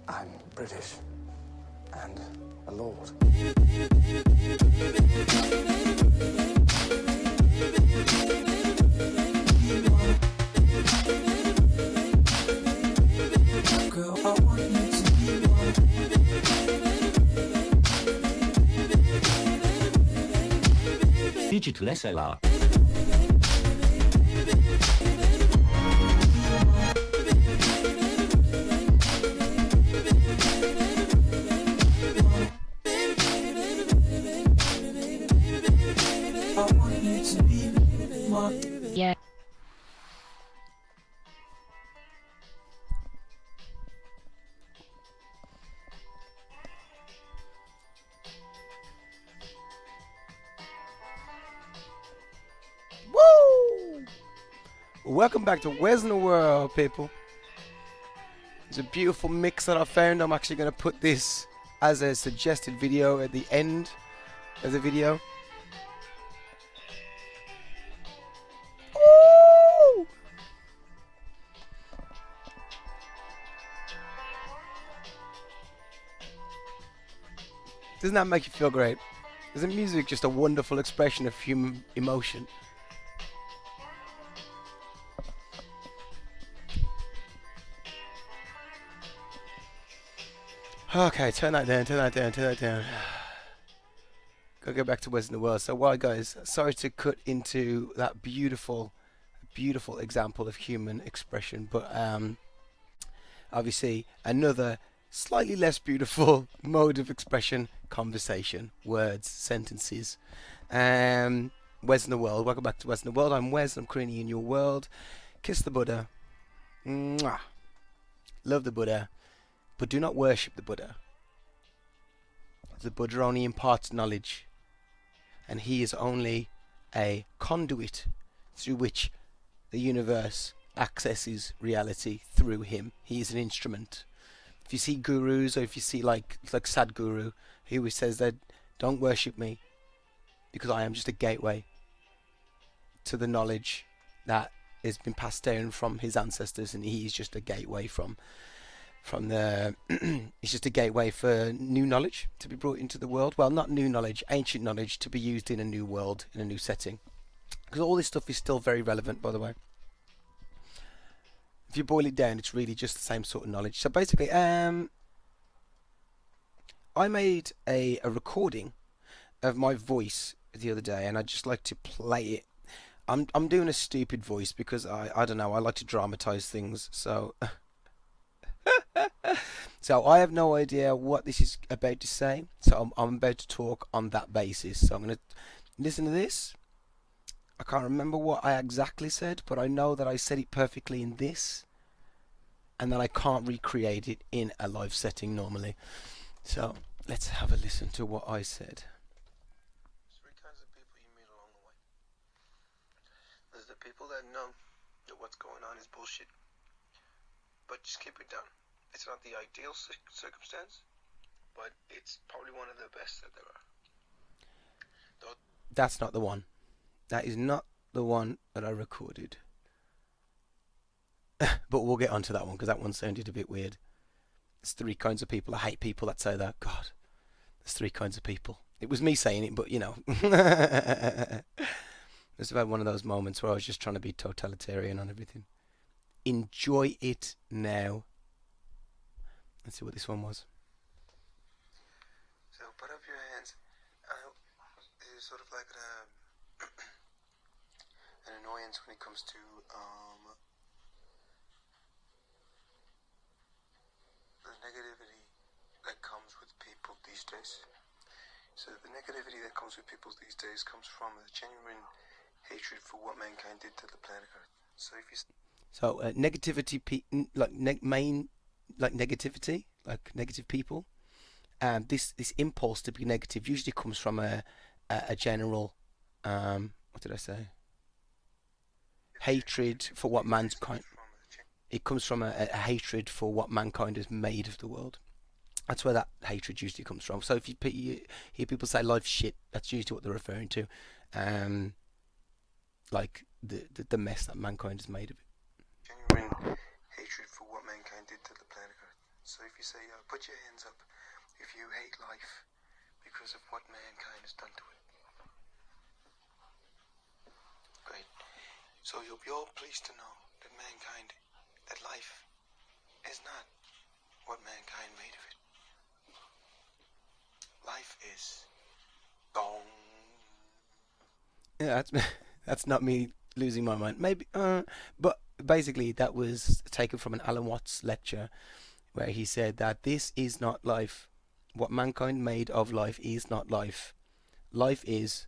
I'm British and a lord. Girl, I want you to be one. Digital SLR. I want you to be one. Yeah. Woo! Welcome back to WessinTheWorld, people. It's a beautiful mix that I found. I'm actually going to put this as a suggested video at the end of the video. Woo! Doesn't that make you feel great? Isn't music just a wonderful expression of human emotion? Okay, turn that down, turn that down, turn that down. Gotta go back to WessinTheWorld. So, why, guys? Sorry to cut into that beautiful example of human expression, but obviously another slightly less beautiful mode of expression: conversation, words, sentences. WessinTheWorld. Welcome back to WessinTheWorld. I'm Wes. I'm currently in your world. Kiss the Buddha. Mwah. Love the Buddha. But do not worship the Buddha. The Buddha only imparts knowledge, and he is only a conduit through which the universe accesses reality through him. He is an instrument. If you see gurus, or if you see like Sadhguru, he always says that don't worship me because I am just a gateway to the knowledge that has been passed down from his ancestors, and he is just a gateway from the it's just a gateway for new knowledge to be brought into the world. Well, not new knowledge, ancient knowledge to be used in a new world, in a new setting, because all this stuff is still very relevant, by the way. If you boil it down, it's really just the same sort of knowledge. So basically, I made a recording of my voice the other day, and I'd just like to play it. I'm doing a stupid voice because I don't know, I like to dramatize things, so so I have no idea what this is about to say, so I'm about to talk on that basis. So I'm going to listen to this. I can't remember what I exactly said, but I know that I said it perfectly in this, and that I can't recreate it in a live setting normally. So let's have a listen to what I said. There's three kinds of people you meet along the way. There's the people that know that what's going on is bullshit, but just keep it down. It's not the ideal circumstance, but it's probably one of the best that there are. That's not the one. That is not the one that I recorded. But we'll get onto that one, because that one sounded a bit weird. There's three kinds of people. I hate people that say that. God, there's three kinds of people. It was me saying it, but you know. It's about one of those moments where I was just trying to be totalitarian on everything. Enjoy it now. Let's see what this one was. So put up your hands. It's sort of like an annoyance when it comes to the negativity that comes with people these days. So the negativity that comes with people these days comes from a genuine hatred for what mankind did to the planet Earth. So if you negativity, negativity, like negative people. This impulse to be negative usually comes from a general, what did I say? Hatred for what mankind. It comes from a hatred for what mankind has made of the world. That's where that hatred usually comes from. So if you hear people say life's shit, that's usually what they're referring to. Like the mess that mankind has made of it. Genuine hatred for what mankind did to the planet Earth. So So if you say, put your hands up if you hate life because of what mankind has done to it. Great. So you'll be all pleased to know that life is not what mankind made of it. Life is gone. Yeah, that's not me losing my mind. Maybe, but basically that was taken from an Alan Watts lecture where he said that this is not life. What mankind made of life is not life. Life is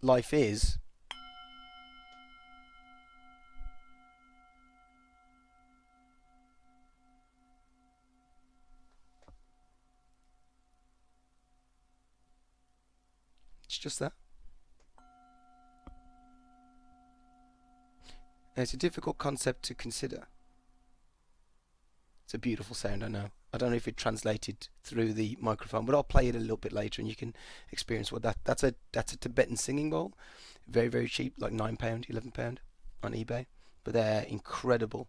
life is it's just that. And it's a difficult concept to consider. It's a beautiful sound, I know. I don't know if it translated through the microphone, but I'll play it a little bit later and you can experience what that's a Tibetan singing bowl. Very, very cheap, like £9, £11 on eBay. But they're incredible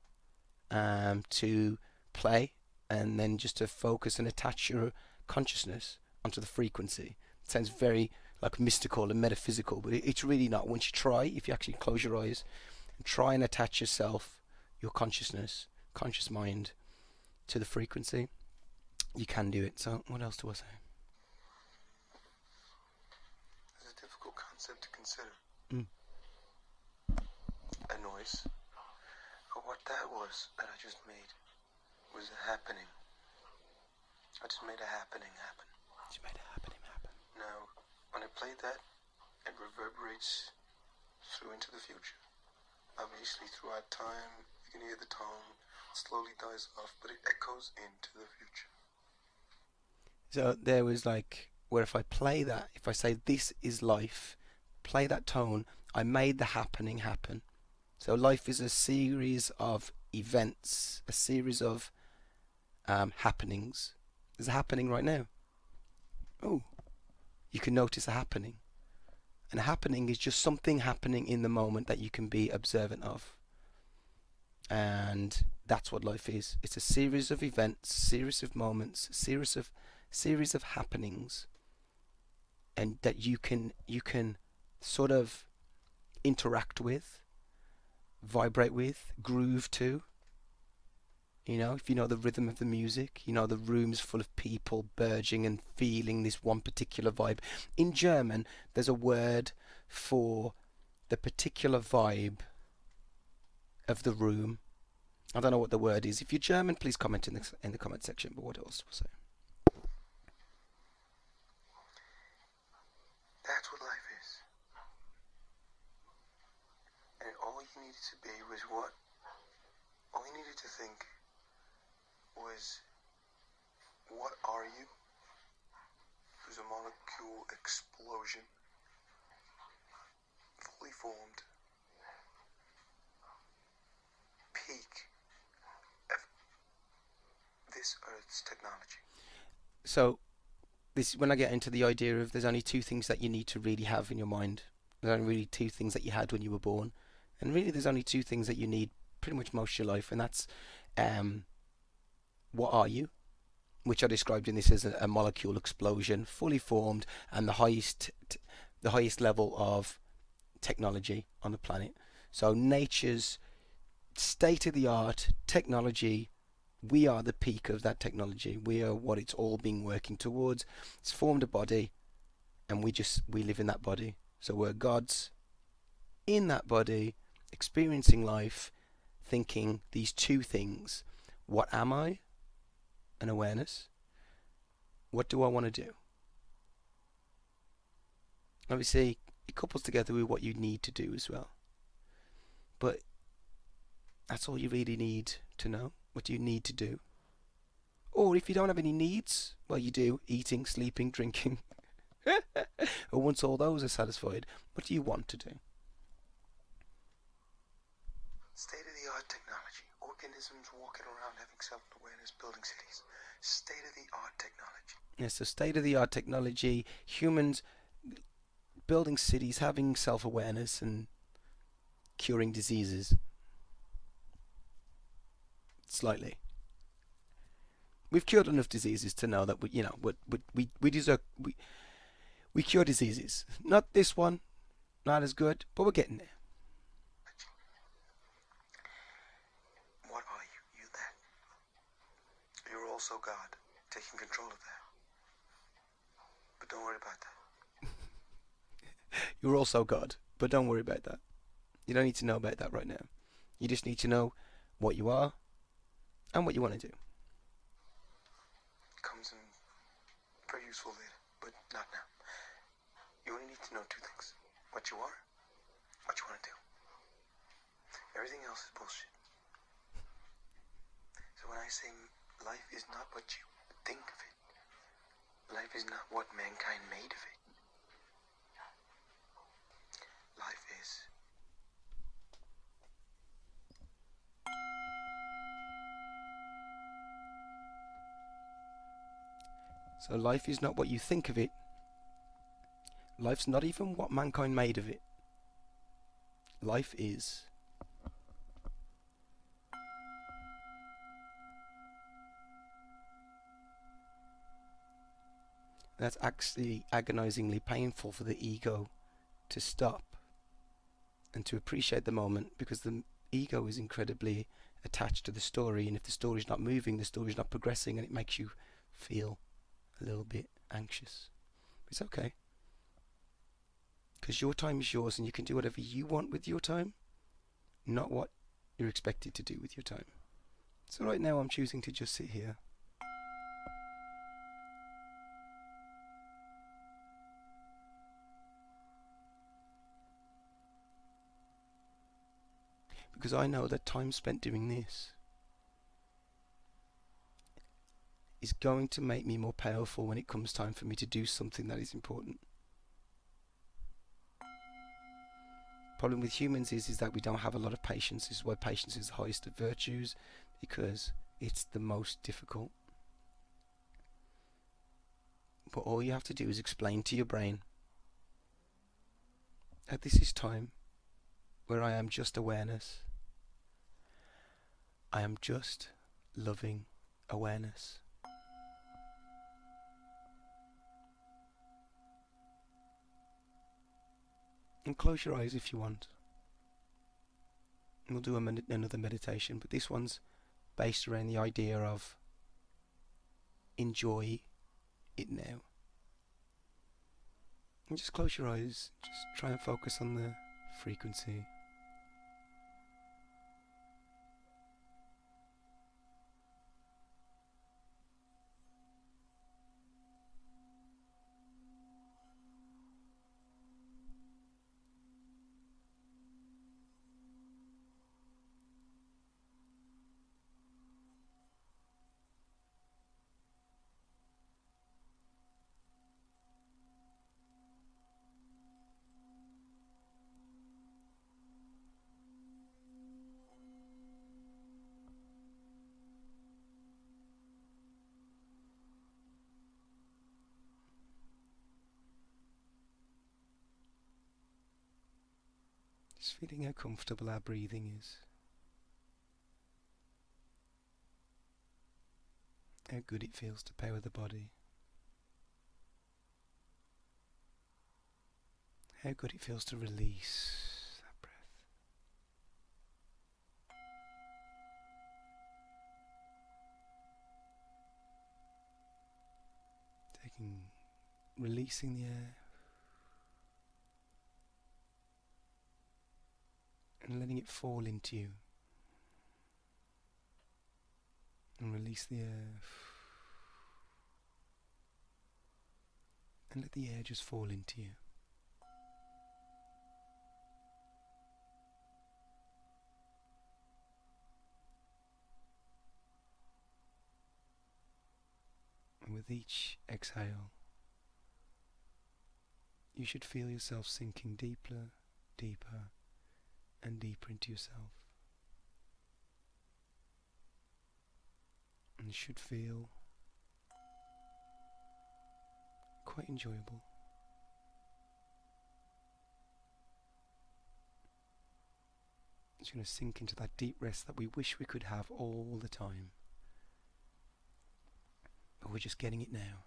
to play and then just to focus and attach your consciousness onto the frequency. It sounds very like mystical and metaphysical, but it's really not. Once you try, if you actually close your eyes and try and attach yourself, your consciousness, conscious mind, to the frequency, you can do it. So what else do I say? It's a difficult concept to consider. Mm. A noise. But what that was that I just made was a happening. I just made a happening happen. You made a happening happen. Now, when I played that, it reverberates through into the future. Obviously, throughout time, you can hear the tone. Slowly dies off, but it echoes into the future. So there was like, where if I play that, if I say this is life, play that tone, I made the happening happen. So life is a series of events, a series of happenings. There's a happening right now. Oh, you can notice a happening. And a happening is just something happening in the moment that you can be observant of. And that's what life is. It's a series of events, series of moments, series of happenings, and that you can sort of interact with, vibrate with, groove to. You know, if you know the rhythm of the music, you know the room's full of people burgeoning and feeling this one particular vibe. In German, there's a word for the particular vibe of the room. I don't know what the word is. If you're German, please comment in the comment section. But what else was I? That's what life is. And all you needed to be was what? All you needed to think was, what are you? There's a molecule explosion, fully formed, peak of this Earth's technology. So, this when I get into the idea of there's only two things that you need to really have in your mind. There's only really two things that you had when you were born, and really there's only two things that you need pretty much most of your life, and that's what are you? Which I described in this as a molecule explosion, fully formed, and the highest level of technology on the planet. So nature's state-of-the-art technology, we are the peak of that technology. We are what it's all been working towards. It's formed a body, and we live in that body. So we're gods in that body, experiencing life, thinking these two things. What am I? An awareness. What do I want to do? Obviously, it couples together with what you need to do as well. But that's all you really need to know. What do you need to do? Or if you don't have any needs, well, you do. Eating, sleeping, drinking. And once all those are satisfied, what do you want to do? State-of-the-art technology. Organisms walking around having self-awareness, building cities. State-of-the-art technology. Yes, so state-of-the-art technology. Humans building cities, having self-awareness, and curing diseases. Slightly. We've cured enough diseases to know that we deserve we cure diseases. Not this one, not as good, but we're getting there. What are you? You that? You're also God, taking control of that. But don't worry about that. You're also God, but don't worry about that. You don't need to know about that right now. You just need to know what you are and what you want to do. Comes in very useful later, but not now. You only need to know two things. What you are, what you want to do. Everything else is bullshit. So when I say life is not what you think of it, life is not what mankind made of it. Life is. So life is not what you think of it. Life's not even what mankind made of it. Life is. That's actually agonizingly painful for the ego to stop and to appreciate the moment, because the ego is incredibly attached to the story, and if the story's not moving, the story's not progressing, and it makes you feel a little bit anxious. It's okay, because your time is yours and you can do whatever you want with your time, not what you're expected to do with your time. So right now I'm choosing to just sit here. Because I know that time spent doing this is going to make me more powerful when it comes time for me to do something that is important. Problem with humans is that we don't have a lot of patience. This is why patience is the highest of virtues, because it's the most difficult. But all you have to do is explain to your brain that this is time where I am just awareness. I am just loving awareness. And close your eyes if you want. And we'll do another meditation, but this one's based around the idea of enjoy it now. And just close your eyes, just try and focus on the frequency. Just feeling how comfortable our breathing is. How good it feels to power the body. How good it feels to release that breath. Releasing the air and letting it fall into you. And release the air. And let the air just fall into you. And with each exhale, you should feel yourself sinking deeper, deeper, and deeper into yourself. And it should feel quite enjoyable. Just going to sink into that deep rest that we wish we could have all the time. But we're just getting it now.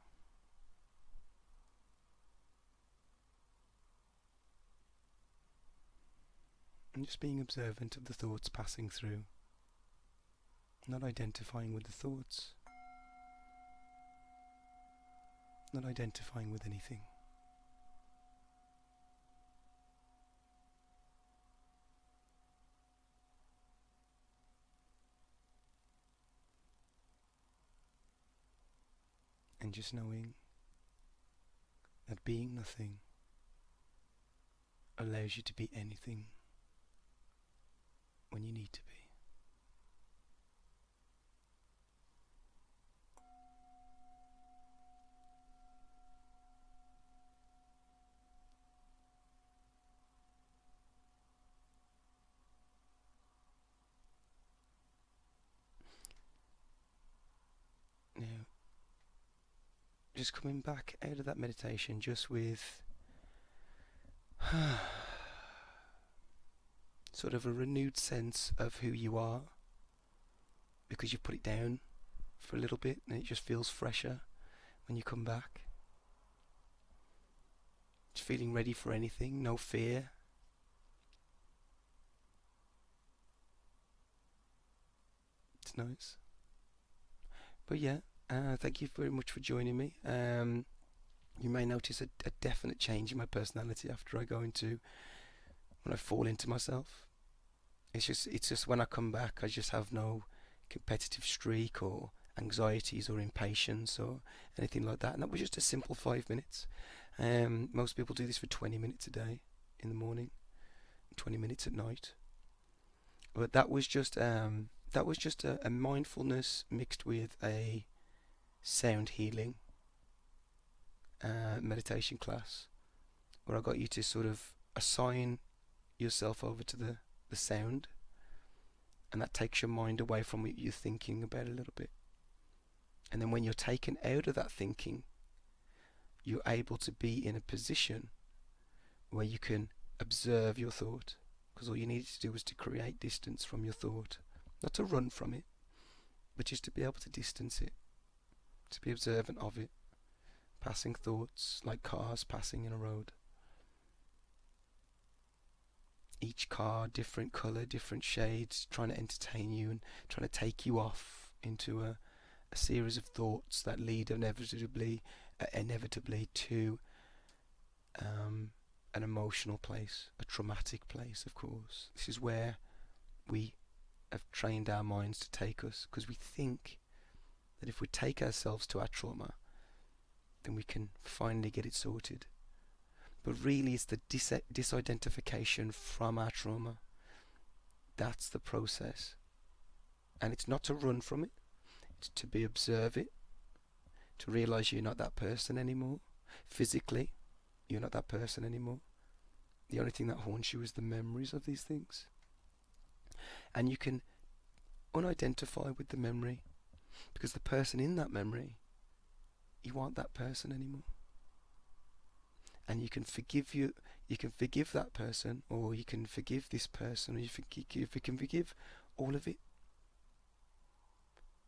And just being observant of the thoughts passing through. Not identifying with the thoughts. Not identifying with anything. And just knowing that being nothing allows you to be anything when you need to be. Now, just coming back out of that meditation just with sort of a renewed sense of who you are, because you've put it down for a little bit and it just feels fresher when you come back. Just feeling ready for anything, no fear. It's nice. But yeah, thank you very much for joining me. You may notice a definite change in my personality after I go into, when I fall into myself. It's just when I come back, I just have no competitive streak or anxieties or impatience or anything like that. And that was just a simple 5 minutes. Most people do this for 20 minutes a day in the morning, 20 minutes at night. But that was just a mindfulness mixed with a sound healing meditation class, where I got you to sort of assign yourself over to the sound, and that takes your mind away from what you're thinking about a little bit. And then when you're taken out of that thinking, you're able to be in a position where you can observe your thought, because all you needed to do was to create distance from your thought, not to run from it, but just to be able to distance it, to be observant of it, passing thoughts like cars passing in a road. Each car, different colour, different shades, trying to entertain you and trying to take you off into a series of thoughts that lead inevitably to an emotional place, a traumatic place, of course. This is where we have trained our minds to take us, because we think that if we take ourselves to our trauma, then we can finally get it sorted. But really it's the disidentification from our trauma. That's the process. And it's not to run from it, it's to observe it, to realise you're not that person anymore. Physically, you're not that person anymore. The only thing that haunts you is the memories of these things. And you can unidentify with the memory, because the person in that memory, you aren't that person anymore. And you can forgive that person, or you can forgive this person, or you can forgive all of it,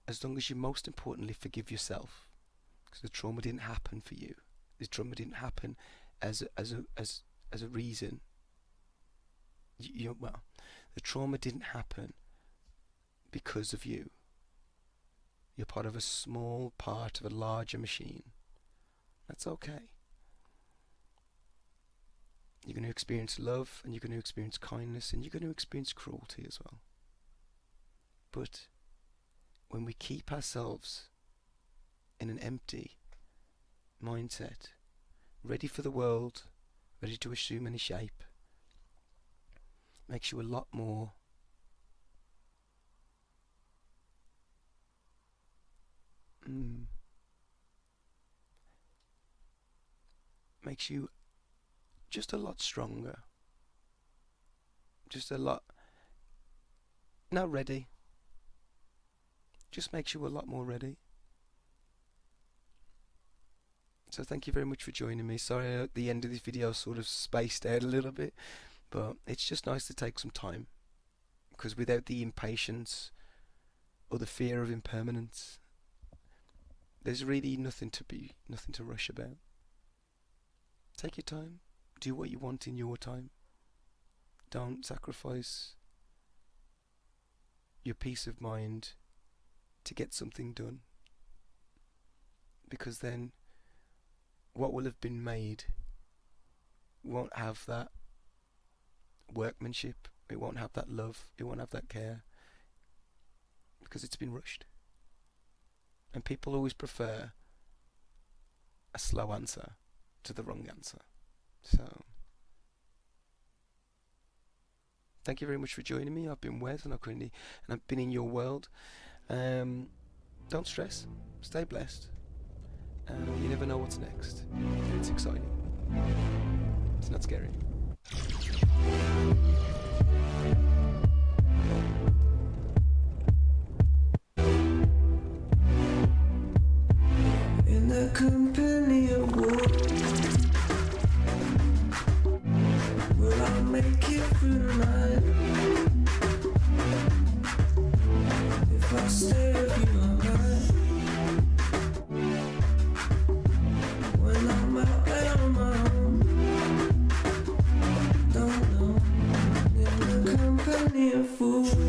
as long as you most importantly forgive yourself, because the trauma didn't happen for you. The trauma didn't happen as a reason. The trauma didn't happen because of you. You're part of a small part of a larger machine. That's okay. You're going to experience love, and you're going to experience kindness, and you're going to experience cruelty as well. But when we keep ourselves in an empty mindset, ready for the world, ready to assume any shape, makes you a lot more makes you just a lot stronger, just a lot, not ready, just makes you a lot more ready. So thank you very much for joining me. Sorry at the end of this video sort of spaced out a little bit, but it's just nice to take some time, Because without the impatience or the fear of impermanence, there's really nothing to rush about. Take your time. Do what you want in your time. Don't sacrifice your peace of mind to get something done. Because then what will have been made won't have that workmanship, it won't have that love, it won't have that care, because it's been rushed. And people always prefer a slow answer to the wrong answer. So thank you very much for joining me. I've been Wes and I've been in your world. Don't stress, stay blessed. You never know what's next. It's exciting. It's not scary. In the company of wolves, will I make it through the night? If I stay with you all night, when I'm out there on my own, don't know. In the company of fools.